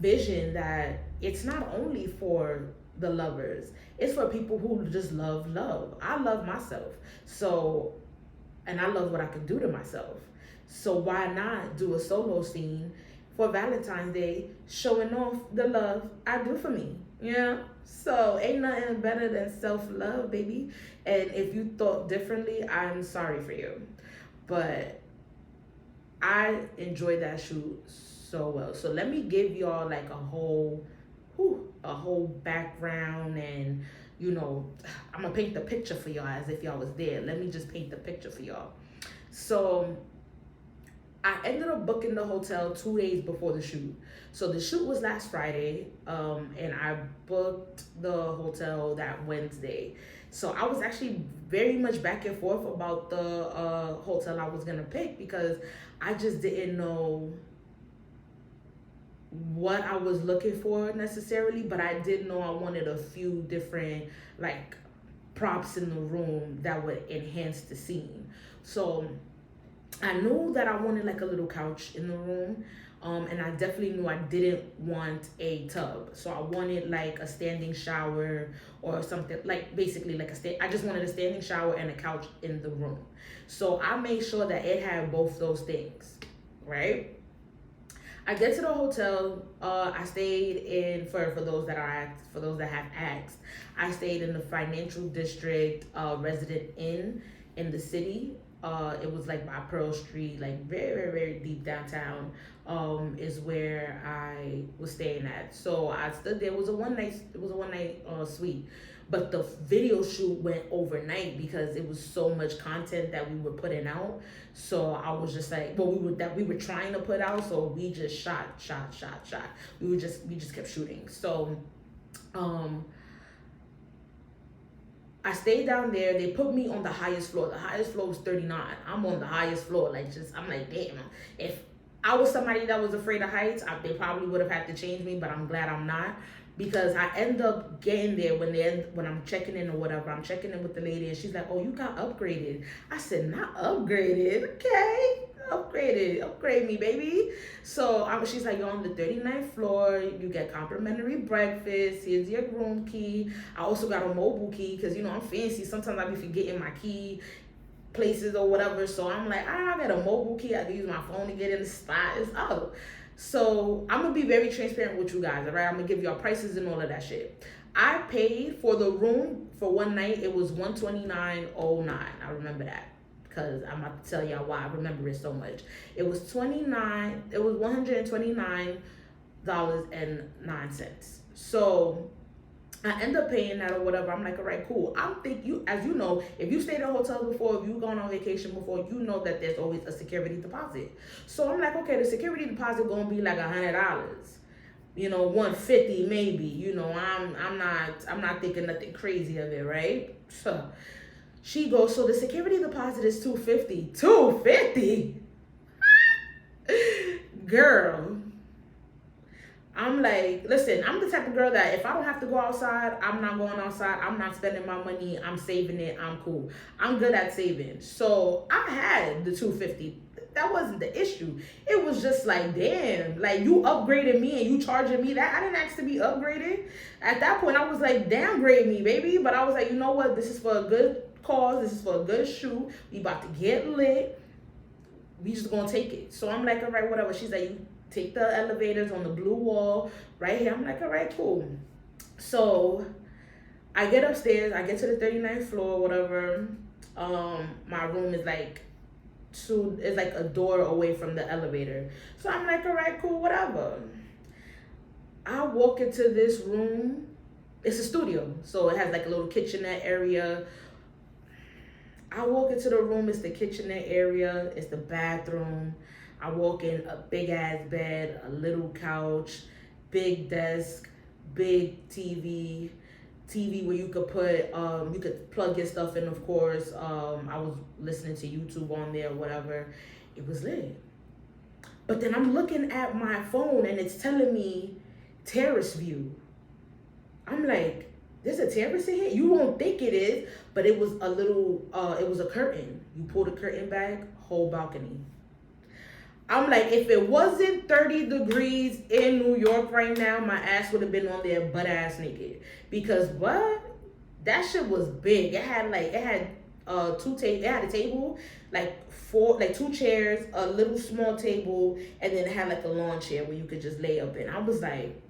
vision that it's not only for the lovers, it's for people who just love. I love myself. So, and I love what I can do to myself. So why not do a solo scene for Valentine's Day showing off the love I do for me? Yeah. So ain't nothing better than self-love, baby. And if you thought differently, I'm sorry for you. But I enjoyed that shoot so well. So let me give y'all like a whole background, and I'm gonna paint the picture for y'all as if y'all was there. Let me just paint the picture for y'all. So I ended up booking the hotel 2 days before the shoot. So the shoot was last Friday, and I booked the hotel that Wednesday. So I was actually very much back and forth about the hotel I was gonna pick, because I just didn't know what I was looking for necessarily, but I did know I wanted a few different like props in the room that would enhance the scene. So I knew that I wanted like a little couch in the room, and I definitely knew I didn't want a tub. So I wanted like a standing shower or something, like basically like I just wanted a standing shower and a couch in the room. So I made sure that it had both those things, right? I get to the hotel. I stayed in for those that have asked. I stayed in the financial district resident inn in the city. It was like by Pearl Street, like very, very, very deep downtown. Is where I was staying at. So I stood there. It was a one night suite, but the video shoot went overnight because it was so much content that we were putting out. So I was just like, well, we were trying to put out. So we just shot. We just kept shooting. So, I stayed down there. They put me on the highest floor. The highest floor was 39. I'm on the highest floor. I'm like, damn. If I was somebody that was afraid of heights, they probably would have had to change me, but I'm glad I'm not. Because I end up getting there when I'm checking in or whatever. I'm checking in with the lady, and she's like, oh, you got upgraded. I said, not upgraded. Okay. Upgrade me, baby. So she's like, you're on the 39th floor. You get complimentary breakfast. Here's your room key. I also got a mobile key because, I'm fancy. Sometimes I be forgetting my key places or whatever. So I'm like, I got a mobile key. I can use my phone to get in the spot. It's up. So I'm going to be very transparent with you guys, all right? I'm going to give y'all prices and all of that shit. I paid for the room for one night. It was $129.09. I remember that, because I'm about to tell y'all why I remember it so much. It was $129.09. So I end up paying that or whatever. I'm like, all right, cool. As you know, if you stayed in hotels before, if you've gone on vacation before, you know that there's always a security deposit. So I'm like, okay, the security deposit gonna be like $100. $150 maybe. I'm not thinking nothing crazy of it, right? So she goes, so the security deposit is $250. $250? Girl. I'm like, listen, I'm the type of girl that if I don't have to go outside, I'm not going outside. I'm not spending my money. I'm saving it. I'm cool. I'm good at saving. So I had the $250. That wasn't the issue. It was just like, damn, like you upgraded me and you charging me that. I didn't ask to be upgraded. At that point, I was like, downgrade me, baby. But I was like, you know what? This is for a good cause. This is for a good shoot. We about to get lit. We just gonna take it. So I'm like, all right, whatever. She's like, you take the elevators on the blue wall right here. I'm like, all right, cool. So I get upstairs. I get to the 39th floor, whatever. My room is like a door away from the elevator. So I'm like, all right, cool, whatever. I walk into this room. It's a studio, so it has like a little kitchenette area. I walk into the room. It's the kitchenette area. It's the bathroom. I walk in, a big ass bed, a little couch, big desk, big TV where you could put, you could plug your stuff in, of course. I was listening to YouTube on there, whatever. It was lit. But then I'm looking at my phone and it's telling me terrace view. I'm like, there's a terrace in here? You won't think it is, but it was it was a curtain. You pull the curtain back, whole balcony. I'm like, if it wasn't 30 degrees in New York right now, my ass would have been on there butt ass naked. Because what? That shit was big. It had a table, like two chairs, a little small table, and then it had like a lawn chair where you could just lay up in. I was like,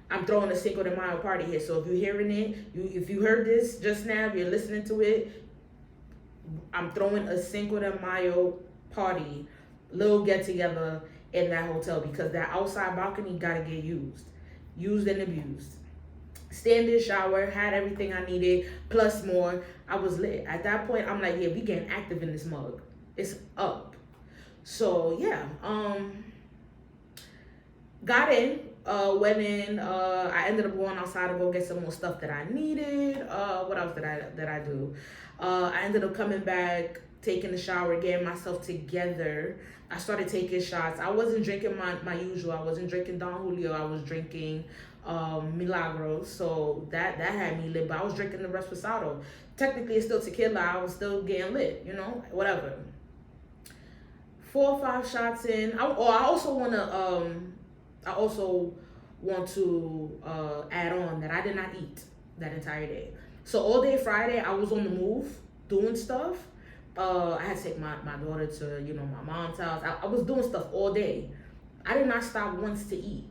I'm throwing a Cinco de Mayo party here. So if you're hearing it, if you heard this just now, if you're listening to it, I'm throwing a Cinco de Mayo party, little get together in that hotel, because that outside balcony gotta get used and abused. Standing shower, had everything I needed, plus more. I was lit. At that point, I'm like, yeah, we getting active in this mug. It's up. So yeah, got in, went in. I ended up going outside to go get some more stuff that I needed. What else did I do? I ended up coming back, taking a shower, getting myself together. I started taking shots. I wasn't drinking my usual. I wasn't drinking Don Julio. I was drinking Milagros. So that had me lit. But I was drinking the Reposado. Technically, it's still tequila. I was still getting lit. You know, whatever. 4 or 5 shots in. I also want to add on that I did not eat that entire day. So all day Friday, I was on the move, doing stuff. I had to take my daughter to, my mom's house. I was doing stuff all day. I did not stop once to eat.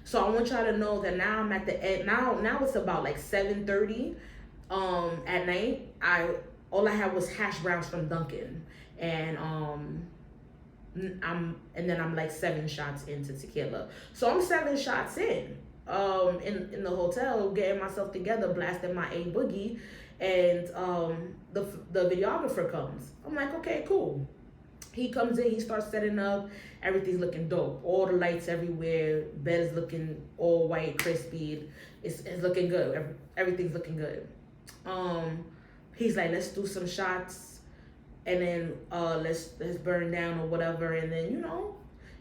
So I want y'all to know that now I'm at the end. Now it's about like 7:30 at night. All I had was hash browns from Dunkin', and I'm like 7 shots into tequila. So I'm 7 shots in the hotel, getting myself together, blasting my A Boogie, and the videographer comes. I'm like, okay, cool. He comes in, he starts setting up, everything's looking dope. All the lights everywhere, bed is looking all white, crispy. It's looking good. Everything's looking good. He's like, let's do some shots, and then let's burn down or whatever, and then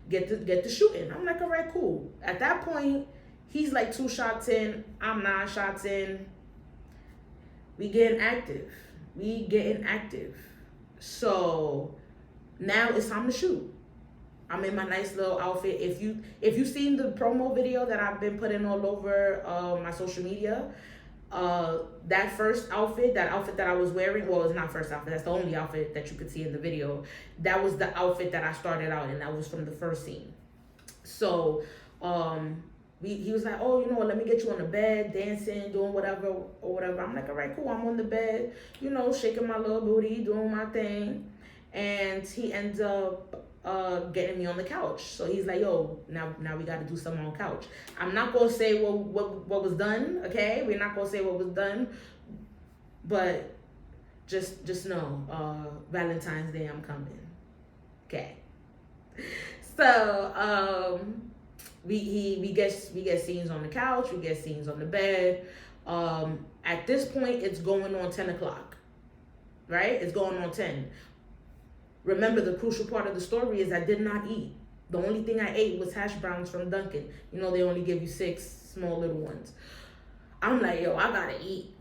get the shooting. I'm like, all right, cool. At that point, he's like 2 shots in, I'm 9 shots in. We getting active. So now it's time to shoot. I'm in my nice little outfit. If you seen the promo video that I've been putting all over my social media, that first outfit, that outfit that I was wearing, well, it's not first outfit, that's the only outfit that you could see in the video. That was the outfit that I started out in. That was from the first scene. So he was like, oh, let me get you on the bed, dancing, doing whatever or whatever. I'm like, all right, cool. I'm on the bed, shaking my little booty, doing my thing. And he ends up getting me on the couch. So he's like, yo, now we got to do something on the couch. I'm not going to say what was done, okay? We're not going to say what was done. But just know, Valentine's Day, I'm coming. Okay. So, we get scenes on the couch, we get scenes on the bed. At this point, it's going on 10 o'clock, right? It's going on 10. Remember, the crucial part of the story is I did not eat. The only thing I ate was hash browns from Dunkin'. They only give you 6 small little ones. I'm like, yo, I gotta eat.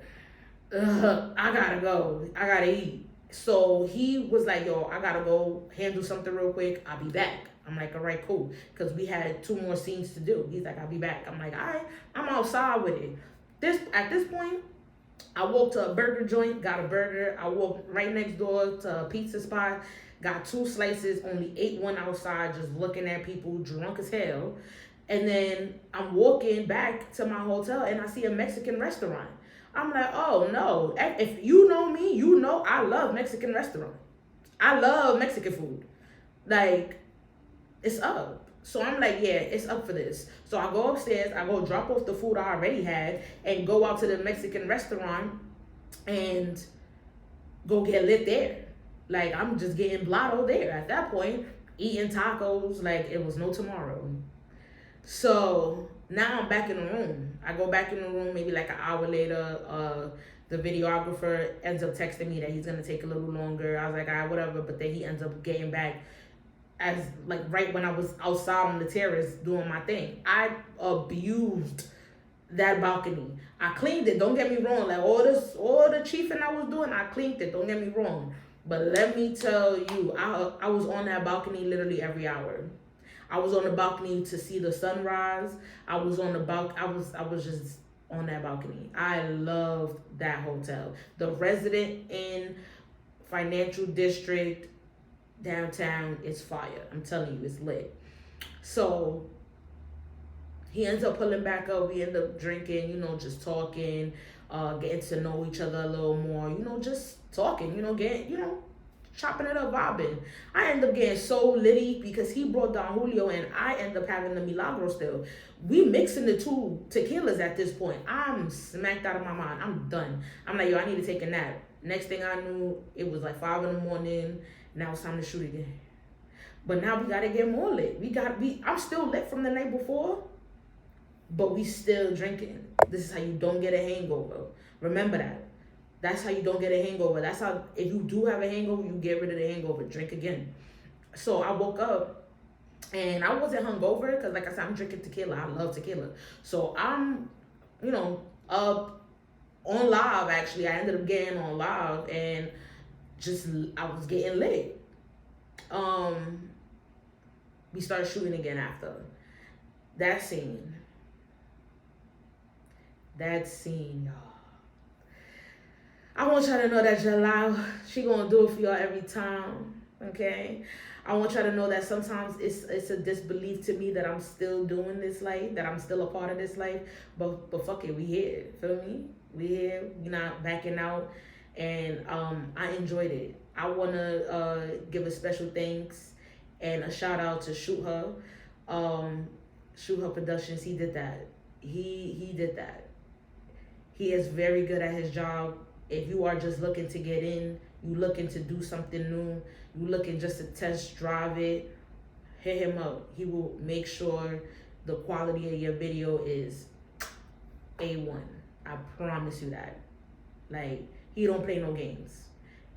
I gotta go. I gotta eat. So he was like, yo, I gotta go handle something real quick. I'll be back. I'm like, all right, cool. Because we had 2 more scenes to do. He's like, I'll be back. I'm like, all right, I'm outside with it. At this point, I walked to a burger joint, got a burger. I walked right next door to a pizza spot, got 2 slices, only ate 1 outside, just looking at people drunk as hell. And then I'm walking back to my hotel and I see a Mexican restaurant. I'm like, oh no. If you know me, I love Mexican restaurant. I love Mexican food. Like, it's up. So I'm like, yeah, it's up for this. So I go upstairs, I go drop off the food I already had and go out to the Mexican restaurant and go get lit there. Like, I'm just getting blotto there at that point, eating tacos like it was no tomorrow. So now I'm back in the room. I go back in the room maybe like an hour later. The videographer ends up texting me that he's going to take a little longer. I was like, all right, whatever. But then he ends up getting back as like right when I was outside on the terrace doing my thing. I abused that balcony. I cleaned it. Don't get me wrong. Like all the chiefing I was doing, I cleaned it. Don't get me wrong. But let me tell you, I was on that balcony literally every hour. I was on the balcony to see the sunrise. I was on the I was just on that balcony. I loved that hotel. The Resident Inn Financial District downtown is fire. I'm telling you, it's lit. So he ends up pulling back up. We end up drinking, just talking, getting to know each other a little more, just talking, getting, chopping it up, vibing. I end up getting so litty because he brought down Julio and I end up having the Milagro still. We mixing the two tequilas at this point. I'm smacked out of my mind. I'm done. I'm like, yo, I need to take a nap. Next thing I knew, it was like 5 in the morning. Now it's time to shoot again. But now we gotta get more lit. I'm still lit from the night before, but we still drinking. This is how you don't get a hangover. Remember that. That's how you don't get a hangover. That's how, if you do have a hangover, you get rid of the hangover. Drink again. So I woke up and I wasn't hungover because, like I said, I'm drinking tequila. I love tequila. So I'm, up on live, actually. I ended up getting on live and I was getting lit. We started shooting again after. That scene, y'all. I want y'all to know that July, she gonna do it for y'all every time, okay? I want y'all to know that sometimes it's a disbelief to me that I'm still doing this life, that I'm still a part of this life, but fuck it, we here, feel me? We here, we not backing out, and I enjoyed it. I wanna give a special thanks and a shout out to Shoot Her Productions. He did that. He did that. He is very good at his job. If you are just looking to get in, you looking to do something new, you looking just to test drive it, hit him up. He will make sure the quality of your video is A1. I promise you that. Like, he don't play no games.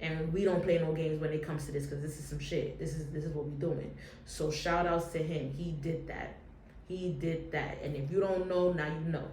And we don't play no games when it comes to this, because this is some shit. This is what we doing. So shout outs to him. He did that. And if you don't know, now you know.